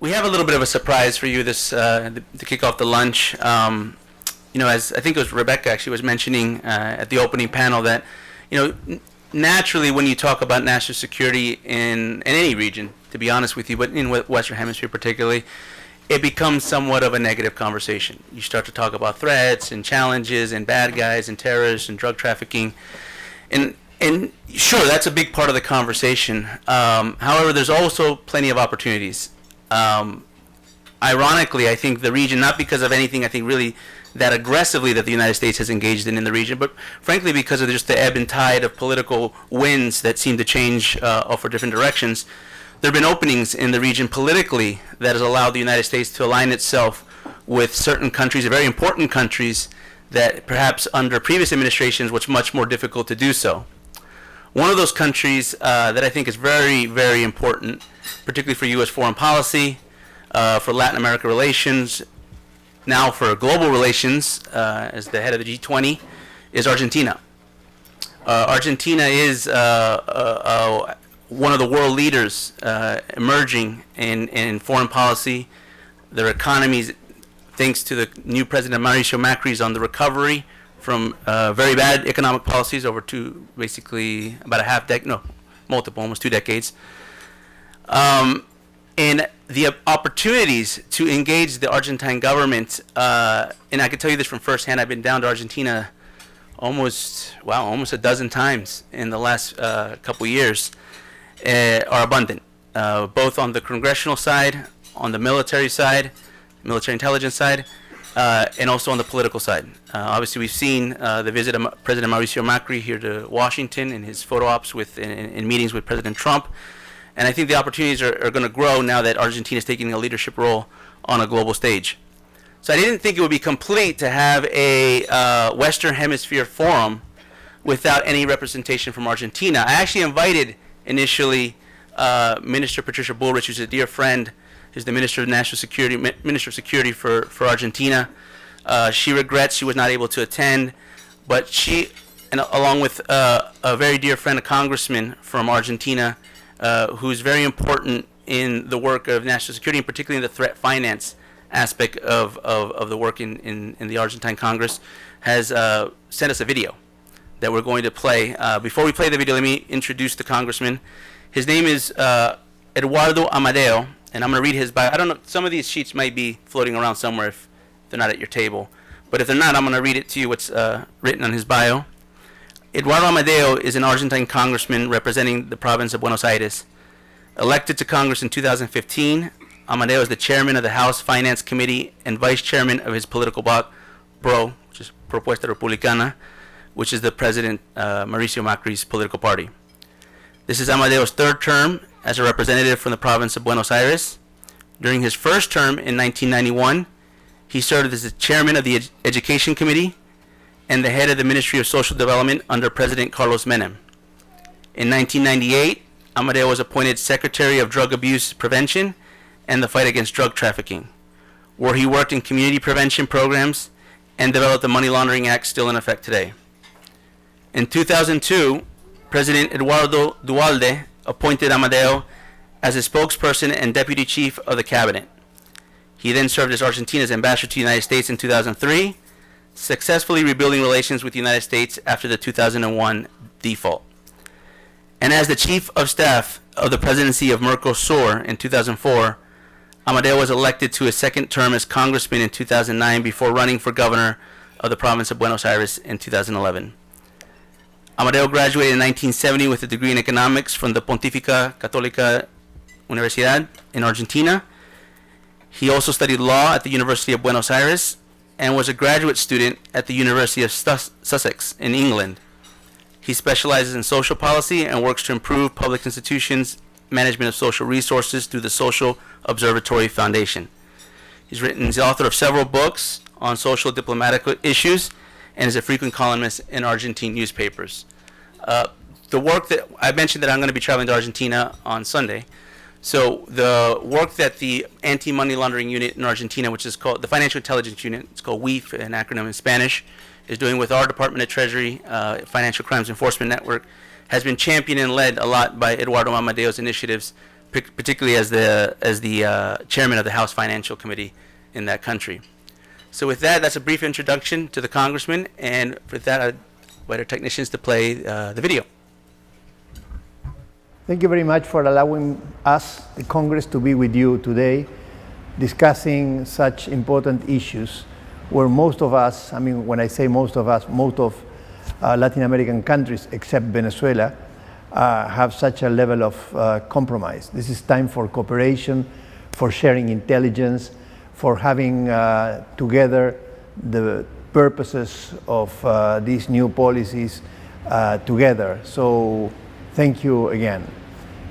We have a little bit of a surprise for you this to kick off the lunch. As I think it was Rebecca actually was mentioning at the opening panel that, naturally when you talk about national security in any region, to be honest with you, but in Western Hemisphere particularly, it becomes somewhat of a negative conversation. You start to talk about threats and challenges and bad guys and terrorists and drug trafficking, and sure, that's a big part of the conversation. However, there's also plenty of opportunities. Ironically, I think the region, not because of anything I think really that aggressively that the United States has engaged in the region, but frankly because of just the ebb and tide of political winds that seem to change for different directions, there have been openings in the region politically that has allowed the United States to align itself with certain countries, very important countries, that perhaps under previous administrations was much more difficult to do so. One of those countries that I think is very, very important, particularly for U.S. foreign policy, for Latin America relations, now for global relations, as the head of the G20, is Argentina. Argentina is one of the world leaders emerging in foreign policy. Their economies, thanks to the new president Mauricio Macri, is on the recovery from very bad economic policies over basically about almost 2 decades. And the opportunities to engage the Argentine government, and I can tell you this from firsthand, I've been down to Argentina almost a dozen times in the last couple years, are abundant, both on the congressional side, on the military side, military intelligence side, and also on the political side. Obviously, we've seen the visit of President Mauricio Macri here to Washington and his photo ops in meetings with President Trump. And I think the opportunities are going to grow now that Argentina is taking a leadership role on a global stage. So I didn't think it would be complete to have a Western Hemisphere forum without any representation from Argentina. I actually invited initially Minister Patricia Bullrich, who's a dear friend, who's the Minister of National Security, Minister of Security for Argentina. She regrets she was not able to attend, but she, and along with a very dear friend, a congressman from Argentina, who's very important in the work of national security, and particularly in the threat finance aspect of the work in the Argentine Congress, has sent us a video that we're going to play. Before we play the video, let me introduce the congressman. His name is Eduardo Amadeo, and I'm going to read his bio. I don't know, some of these sheets might be floating around somewhere if they're not at your table. But if they're not, I'm going to read it to you, what's written on his bio. Eduardo Amadeo is an Argentine congressman representing the province of Buenos Aires. Elected to Congress in 2015, Amadeo is the chairman of the House Finance Committee and vice chairman of his political bloc, PRO, which is Propuesta Republicana, which is the President Mauricio Macri's political party. This is Amadeo's third term as a representative from the province of Buenos Aires. During his first term in 1991, he served as the chairman of the Education Committee and the head of the Ministry of Social Development under President Carlos Menem. In 1998, Amadeo was appointed Secretary of Drug Abuse Prevention and the Fight Against Drug Trafficking, where he worked in community prevention programs and developed the Money Laundering Act still in effect today. In 2002, President Eduardo Dualde appointed Amadeo as his spokesperson and deputy chief of the cabinet. He then served as Argentina's ambassador to the United States in 2003, successfully rebuilding relations with the United States after the 2001 default. And as the chief of staff of the presidency of Mercosur in 2004, Amadeo was elected to his second term as congressman in 2009 before running for governor of the province of Buenos Aires in 2011. Amadeo graduated in 1970 with a degree in economics from the Pontificia Católica Universidad in Argentina. He also studied law at the University of Buenos Aires and was a graduate student at the University of Sussex in England. He specializes in social policy and works to improve public institutions' management of social resources through the Social Observatory Foundation. He's the author of several books on social diplomatic issues and is a frequent columnist in Argentine newspapers. The work that I mentioned that I'm going to be traveling to Argentina on Sunday. So the work that the Anti-Money Laundering Unit in Argentina, which is called the Financial Intelligence Unit, it's called WHSF, an acronym in Spanish, is doing with our Department of Treasury, Financial Crimes Enforcement Network, has been championed and led a lot by Eduardo Amadeo's initiatives particularly as the chairman of the House Financial Committee in that country. So with that, that's a brief introduction to the Congressman, and with that, I'd invite our technicians to play the video. Thank you very much for allowing us, the Congress, to be with you today discussing such important issues where most of us, I mean, when I say most of us, most of Latin American countries except Venezuela have such a level of compromise. This is time for cooperation, for sharing intelligence, for having together the purposes of these new policies together. So thank you again.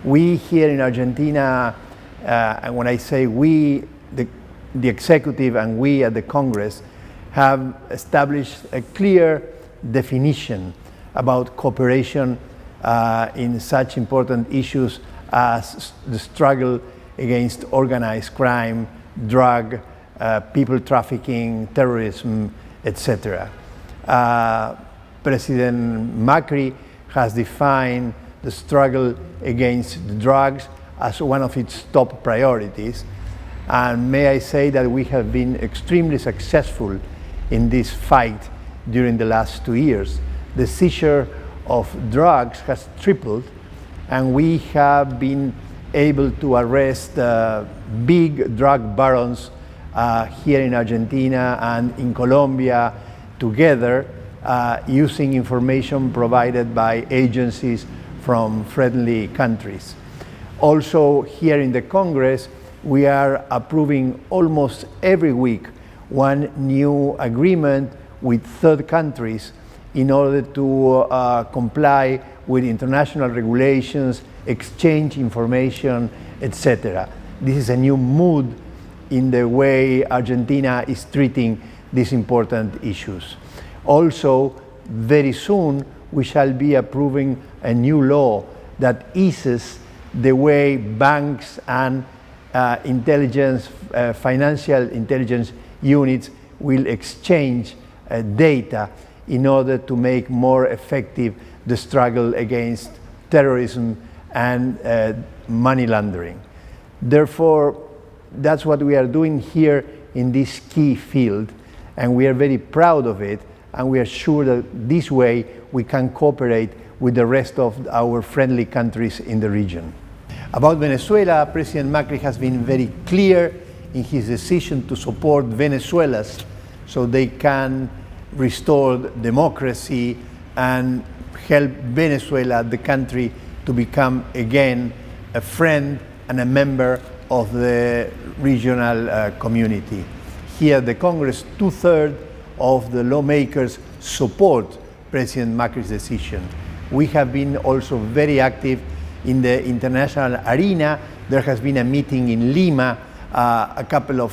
We here in Argentina, and when I say we, the executive and we at the Congress have established a clear definition about cooperation in such important issues as the struggle against organized crime, drug, people trafficking, terrorism, etc. President Macri has defined the struggle against the drugs as one of its top priorities. And may I say that we have been extremely successful in this fight during the last 2 years. The seizure of drugs has tripled, and we have been able to arrest big drug barons here in Argentina and in Colombia together using information provided by agencies from friendly countries. Also here in the Congress, we are approving almost every week one new agreement with third countries in order to comply with international regulations, exchange information, etc. This is a new mood in the way Argentina is treating these important issues. Also, very soon, we shall be approving a new law that eases the way banks and financial intelligence units will exchange data in order to make more effective the struggle against terrorism and money laundering. Therefore, that's what we are doing here in this key field, and we are very proud of it, and we are sure that this way we can cooperate with the rest of our friendly countries in the region. About Venezuela, President Macri has been very clear in his decision to support Venezuelans so they can restore democracy and help Venezuela, the country, to become again a friend and a member of the regional community. Here at the Congress, 2/3 of the lawmakers support President Macri's decision. We have been also very active in the international arena. There has been a meeting in Lima a couple of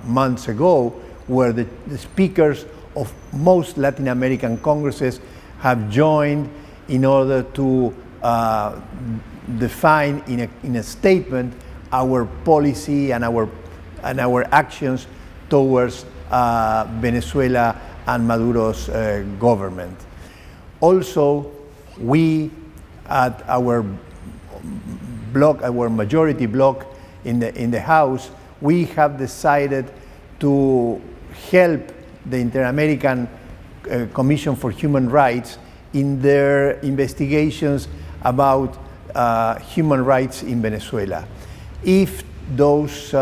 months ago where the speakers of most Latin American congresses have joined in order to define in a statement our policy and our actions towards Venezuela and Maduro's government. Also, we at our bloc, our majority bloc in the House, we have decided to help the Inter-American Commission for Human Rights in their investigations about human rights in Venezuela. If those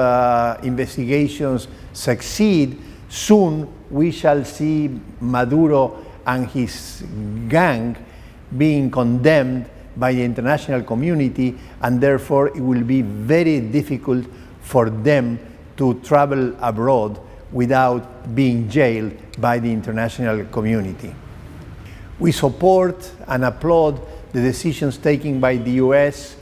investigations succeed, soon we shall see Maduro and his gang being condemned by the international community, and therefore it will be very difficult for them to travel abroad without being jailed by the international community. We support and applaud the decisions taken by the US,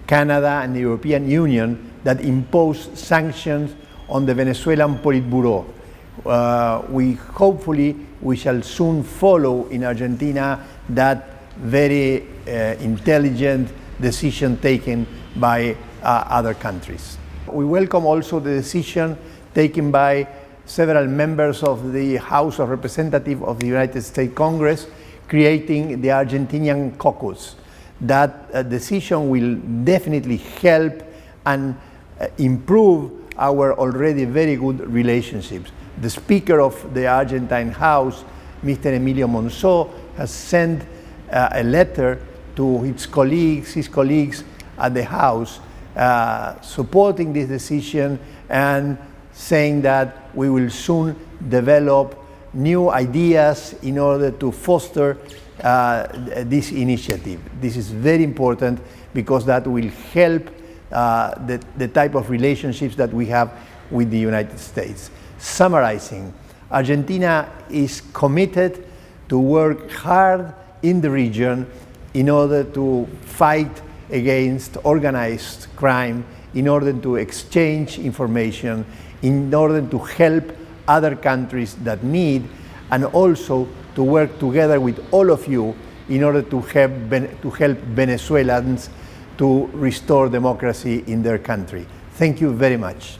Canada, and the European Union that impose sanctions on the Venezuelan Politburo. Hopefully we shall soon follow in Argentina that very intelligent decision taken by other countries. We welcome also the decision taken by several members of the House of Representatives of the United States Congress creating the Argentinian caucus. That decision will definitely help and improve our already very good relationships. The Speaker of the Argentine House, Mr. Emilio Monzó, has sent a letter to his colleagues at the House supporting this decision and saying that we will soon develop new ideas in order to foster this initiative. This is very important because that will help the type of relationships that we have with the United States. Summarizing, Argentina is committed to work hard in the region in order to fight against organized crime, in order to exchange information, in order to help other countries that need, and also to work together with all of you in order to help Venezuelans to restore democracy in their country. Thank you very much.